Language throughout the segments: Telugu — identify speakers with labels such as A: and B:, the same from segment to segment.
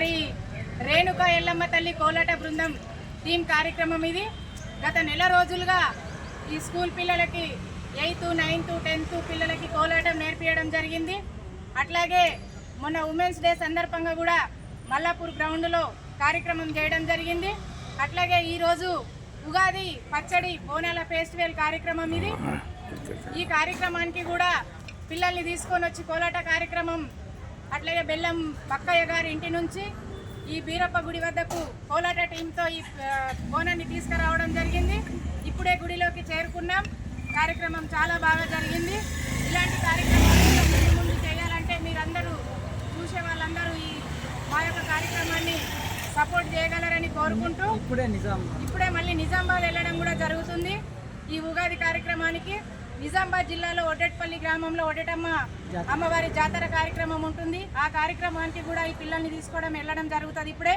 A: మరి రేణుకా ఎల్లమ్మ తల్లి కోలాట బృందం టీం కార్యక్రమం ఇది. గత నెల రోజులుగా ఈ స్కూల్ పిల్లలకి 8th, 9th, 10th పిల్లలకి కోలాటం నేర్పించడం జరిగింది. అట్లాగే మొన్న ఉమెన్స్ డే సందర్భంగా కూడా మల్లాపూర్ గ్రౌండ్లో కార్యక్రమం చేయడం జరిగింది. అట్లాగే ఈరోజు ఉగాది పచ్చడి బోనాల ఫెస్టివల్ కార్యక్రమం ఇది. ఈ కార్యక్రమానికి కూడా పిల్లల్ని తీసుకొని వచ్చి కోలాట కార్యక్రమం అట్లాగే బెల్లం బక్కయ్య గారి ఇంటి నుంచి ఈ బీరప్ప గుడి వద్దకు కోలాట టీంతో ఈ బోనాన్ని తీసుకురావడం జరిగింది. ఇప్పుడే గుడిలోకి చేరుకున్నాం. కార్యక్రమం చాలా బాగా జరిగింది. ఇలాంటి కార్యక్రమాలు ముందు చేయాలంటే మీరందరూ చూసే వాళ్ళందరూ ఈ మా యొక్క కార్యక్రమాన్ని సపోర్ట్ చేయగలరని కోరుకుంటూ ఇప్పుడే మళ్ళీ నిజామాబాద్ వెళ్ళడం కూడా జరుగుతుంది. ఈ ఉగాది కార్యక్రమానికి నిజామాబాద్ జిల్లాలో ఒడ్డెట్పల్లి గ్రామంలో ఒడ్డెటమ్మ అమ్మవారి జాతర కార్యక్రమం ఉంటుంది. ఆ కార్యక్రమానికి కూడా ఈ పిల్లల్ని తీసుకోవడం వెళ్ళడం జరుగుతుంది. ఇప్పుడే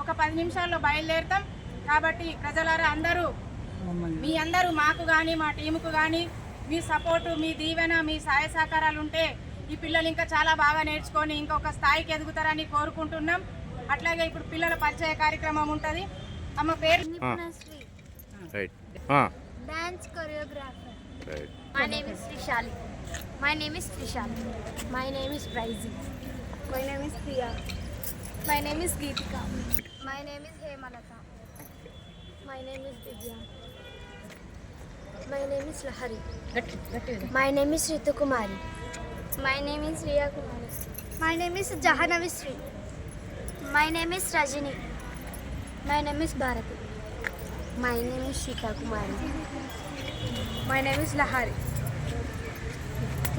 A: ఒక 10 నిమిషాల్లో బయలుదేరుతాం. కాబట్టి ప్రజలారా అందరూ మీ అందరూ మాకు కానీ మా టీముకు కానీ మీ సపోర్టు, మీ దీవెన, మీ సహాయ సహకారాలు ఉంటే ఈ పిల్లలు ఇంకా చాలా బాగా నేర్చుకొని ఇంకొక స్థాయికి ఎదుగుతారని కోరుకుంటున్నాం. అట్లాగే ఇప్పుడు పిల్లల పరిచయ కార్యక్రమం ఉంటుంది. అమ్మ పేరు
B: dance choreographer. My name is Trishali. My name is Trishali. My name is Praizi. My name is Priya. My name is Geetika. My name is Hemalata. My name is Divya. My name is Lahari. My name is Ritu Kumari. My name is Riya Kumari. My name is Jahanavi Sri. My name is Rajini. My name is Bharati. My name is Shika Kumari. My name is Lahari.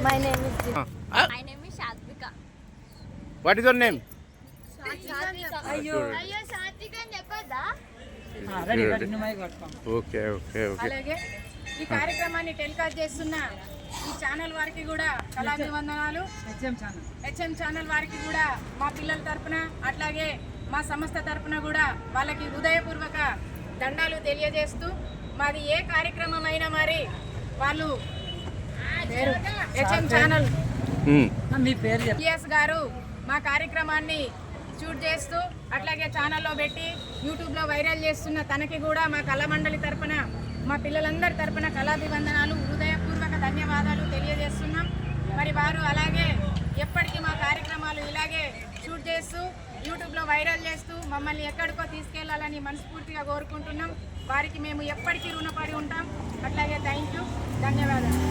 B: My name is Divya. My name is Shadvika.
C: What is your name?
B: Shadvika. Ayyo Shadvika అని చెప్పొద్దా?
C: Okay okay okay.
A: అలాగే ఈ కార్యక్రమాన్ని టెలికాస్ట్ చేస్తున్న ఈ ఛానల్ వారికి కూడా కళాభివందనాలు. హెచ్ఎం ఛానల్ వారికి కూడా మా పిల్లల తరపున అట్లాగే మా సంస్థ తరపున కూడా వాళ్ళకి హృదయపూర్వక దండాలు తెలియజేస్తూ మాది ఏ కార్యక్రమం అయినా మరి వాళ్ళు హెచ్ఎం ఛానల్ గారు మా కార్యక్రమాన్ని షూట్ చేస్తూ అట్లాగే ఛానల్లో పెట్టి యూట్యూబ్లో వైరల్ చేస్తున్న తనకి కూడా మా కళా మండలి తరపున మా పిల్లలందరి తరపున కళాభివందనాలు, హృదయపూర్వక ధన్యవాదాలు తెలియజేస్తున్నాం. మరి వారు అలాగే ఎప్పటికీ మా కార్యక్రమాలు ఇలాగే షూట్ చేస్తూ యూట్యూబ్లో వైరల్ చేస్తూ మమ్మల్ని ఎక్కడికో తీసుకెళ్లాలని మనస్ఫూర్తిగా కోరుకుంటున్నాం. వారికి మేము ఎప్పటికీ రుణపడి ఉంటాం. అట్లాగే థ్యాంక్ యూ, ధన్యవాదాలు.